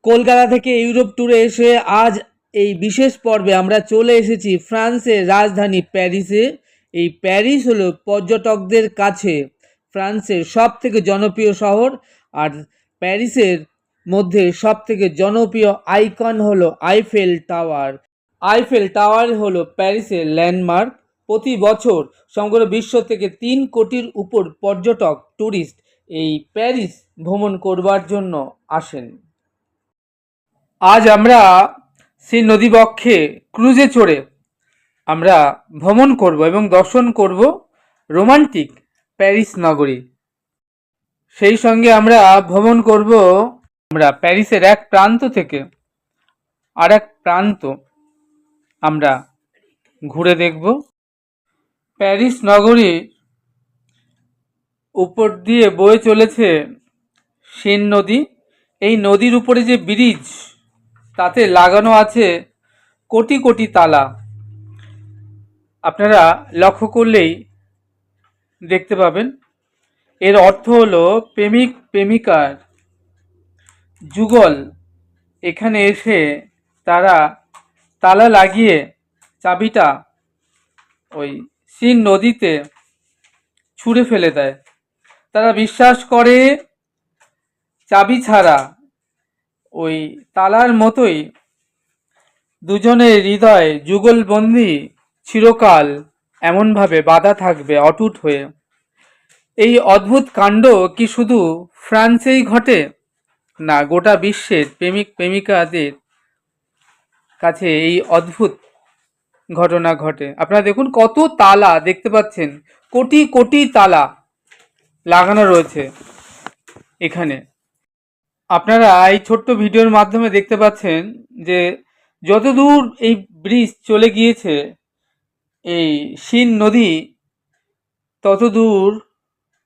কলকাতা থেকে ইউরোপ ট্যুরে এসে আজ এই বিশেষ পর্বে আমরা চলে এসেছি ফ্রান্সের রাজধানী প্যারিসে। এই প্যারিস হলো পর্যটকদের কাছে ফ্রান্সের সবথেকে জনপ্রিয় শহর। আর প্যারিসের মধ্যে সবথেকে জনপ্রিয় আইকন হলো আইফেল টাওয়ার। আইফেল টাওয়ার হলো প্যারিসের ল্যান্ডমার্ক। প্রতি বছর সমগ্র বিশ্ব থেকে 3 কোটির উপর পর্যটক ট্যুরিস্ট এই প্যারিস ভ্রমণ করবার জন্য আসেন। আজ আমরা সেই নদীবক্ষে ক্রুজে চড়ে আমরা ভ্রমণ করব এবং দর্শন করব রোমান্টিক প্যারিস নগরী। সেই সঙ্গে আমরা ভ্রমণ করব আমরা প্যারিসের এক প্রান্ত থেকে আর এক প্রান্ত আমরা ঘুরে দেখব। প্যারিস নগরীর উপর দিয়ে বয়ে চলেছে সেন নদী। এই নদীর উপরে যে ব্রিজ, তাতে লাগানো আছে কোটি কোটি তালা। আপনারা লক্ষ্য করলেই দেখতে পাবেন। এর অর্থ হলো প্রেমিক প্রেমিকার যুগল এখানে এসে তারা তালা লাগিয়ে চাবিটা ওই সিন নদীতে ছুঁড়ে ফেলে দেয়। তারা বিশ্বাস করে চাবি ছাড়া ওই তালার মতোই দুজনের হৃদয় যুগলবন্দি চিরকাল এমনভাবে বাঁধা থাকবে অটুট হয়ে। এই অদ্ভুত কাণ্ড কি শুধু ফ্রান্সেই ঘটে? না, গোটা বিশ্বের প্রেমিক প্রেমিকাদের কাছে এই অদ্ভুত ঘটনা ঘটে। আপনারা দেখুন, কত তালা দেখতে পাচ্ছেন, কোটি কোটি তালা লাগানো রয়েছে এখানে। আপনারা এই ছোট্ট ভিডিওর মাধ্যমে দেখতে পাচ্ছেন যে যতদূর এই ব্রিজ চলে গিয়েছে এই সিন নদী, ততদূর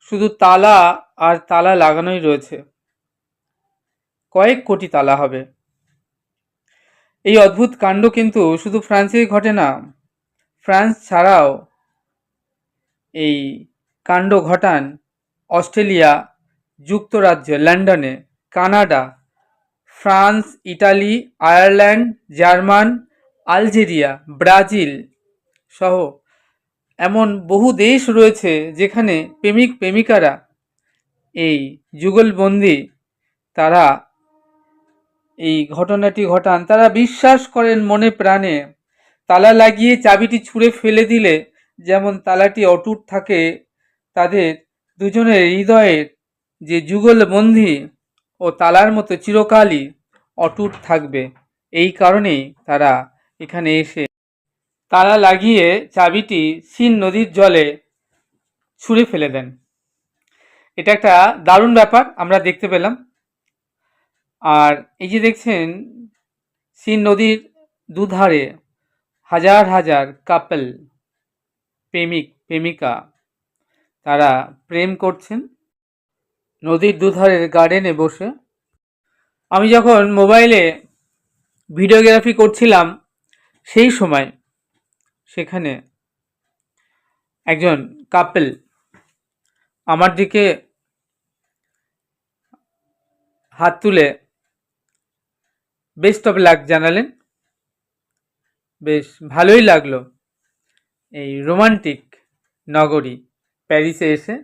শুধু তালা আর তালা লাগানোই রয়েছে। কয়েক কোটি তালা হবে। এই অদ্ভুত কাণ্ড কিন্তু শুধু ফ্রান্সেই ঘটে না। ফ্রান্স ছাড়াও এই কাণ্ড ঘটান অস্ট্রেলিয়া, যুক্তরাজ্য, লন্ডনে, Canada, France, Italy, Ireland, German, Algeria, Brazil সহ এমন বহু দেশ রয়েছে যেখানে প্রেমিক প্রেমিকারা এই যুগলবন্দি তারা এই ঘটনাটি ঘটান। তারা বিশ্বাস করেন মনে প্রাণে তালা লাগিয়ে চাবিটি ছুঁড়ে ফেলে দিলে যেমন তালাটি অটুট থাকে, তাদের দুজনের হৃদয়ের যে যুগলবন্দি ও তালার মতো চিরকালই অটুট থাকবে। এই কারণেই তারা এখানে এসে তালা লাগিয়ে চাবিটি সিন নদীর জলে ছুঁড়ে ফেলে দেন। এটা একটা দারুণ ব্যাপার আমরা দেখতে পেলাম। আর এই যে দেখছেন সিন নদীর দুধারে হাজার হাজার কাপল, প্রেমিক প্রেমিকা, তারা প্রেম করছেন নদীর দুধারের গার্ডেনে বসে। আমি যখন মোবাইলে ভিডিওগ্রাফি করছিলাম সেই সময় সেখানে একজন কাপল আমার দিকে হাত তুলে বেস্ট অফ লাক জানালেন। বেশ ভালোই লাগলো এই রোমান্টিক নগরী প্যারিসে এসে।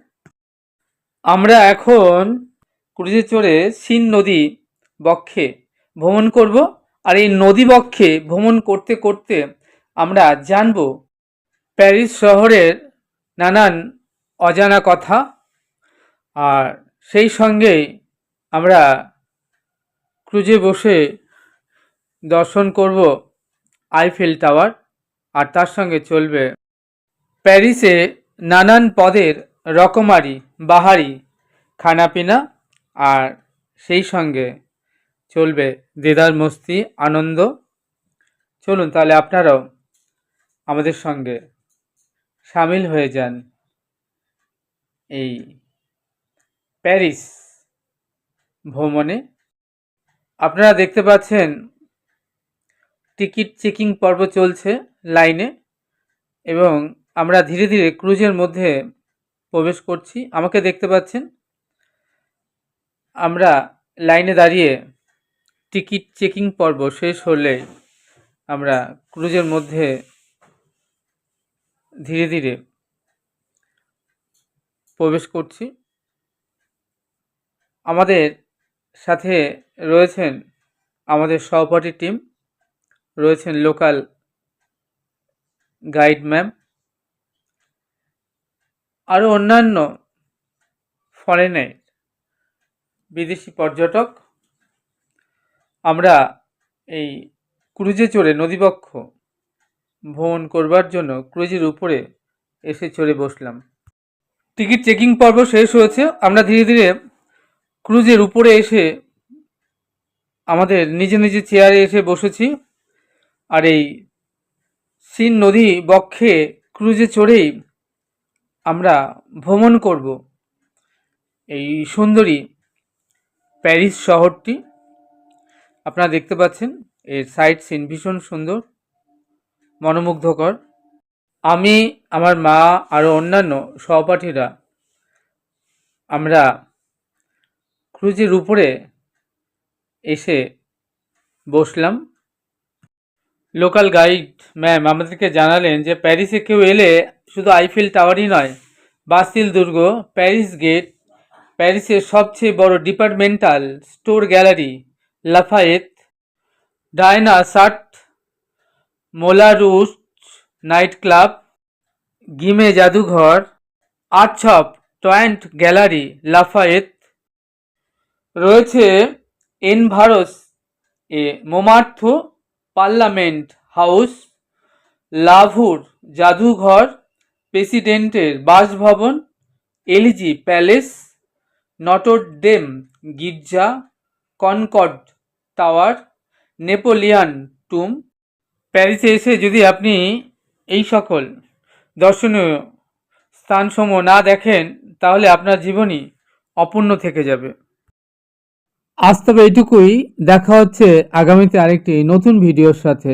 আমরা এখন ক্রুজে চড়ে সিন নদী বক্ষে ভ্রমণ করব। আর এই নদী বক্ষে ভ্রমণ করতে করতে আমরা জানব প্যারিস শহরের নানান অজানা কথা। আর সেই সঙ্গে আমরা ক্রুজে বসে দর্শন করব আইফেল টাওয়ার। আর তার সঙ্গে চলবে প্যারিসে নানান পদের রকমারি বাহারি খানাপিনা। আর সেই সঙ্গে চলবে দেদার মস্তি আনন্দ। চলুন তাহলে আপনারাও আমাদের সঙ্গে সামিল হয়ে যান এই প্যারিস ভ্রমণে। আপনারা দেখতে পাচ্ছেন টিকিট চেকিং পর্ব চলছে লাইনে, এবং আমরা ধীরে ধীরে ক্রুজের মধ্যে প্রবেশ করছি। আমাকে দেখতে পাচ্ছেন, আমরা লাইনে দাঁড়িয়ে টিকিট চেকিং পর্ব শেষ হলে আমরা ক্রুজের মধ্যে ধীরে ধীরে প্রবেশ করছি। আমাদের সাথে রয়েছেন আমাদের সহপাঠী টিম, রয়েছেন লোকাল গাইড ম্যাম, আরও অন্যান্য ফরেনের বিদেশি পর্যটক। আমরা এই ক্রুজে চড়ে নদীবক্ষ ভ্রমণ করবার জন্য ক্রুজের উপরে এসে চড়ে বসলাম। টিকিট চেকিং পর্ব শেষ হয়েছে, আমরা ধীরে ধীরে ক্রুজের উপরে এসে আমাদের নিজে নিজে চেয়ারে এসে বসেছি। আর এই সিন নদী বক্ষে ক্রুজে চড়েই আমরা ভ্রমণ করব এই সুন্দরী প্যারিস শহরটি। আপনারা দেখতে পাচ্ছেন এর সাইট সিন ভীষণ সুন্দর, মনোমুগ্ধকর। আমি, আমার মা, আরও অন্যান্য সহপাঠীরা আমরা ক্রুজের উপরে এসে বসলাম। লোকাল গাইড ম্যাম আমাদেরকে জানালেন যে প্যারিসে কেউ এলে শুধু আইফেল টাওয়ারই নয়, বাস্তিল দুর্গ, প্যারিস গেট, প্যারিসের সবচেয়ে বড় ডিপার্টমেন্টাল স্টোর গ্যালারি লাফায়েত, ডায়না সাট, মোলারুস নাইট ক্লাব, গিমে জাদুঘর, আর্টশপ, টয়েন্ট গ্যালারি লাফায়েত, রয়েছে এনভারস এ মোমার্থ পার্লামেন্ট হাউস, লাভুর জাদুঘর, প্রেসিডেন্টের বাসভবন, এলিজি প্যালেস, নটর ডেম গির্জা, কনকর্ড টাওয়ার, নেপোলিয়ান টুম। প্যারিসে এসে যদি আপনি এই সকল দর্শনীয় স্থানসমূহ না দেখেন তাহলে আপনার জীবনই অপূর্ণ থেকে যাবে। আজ তবে এইটুকুই, দেখা হচ্ছে আগামীতে আরেকটি নতুন ভিডিওর সাথে।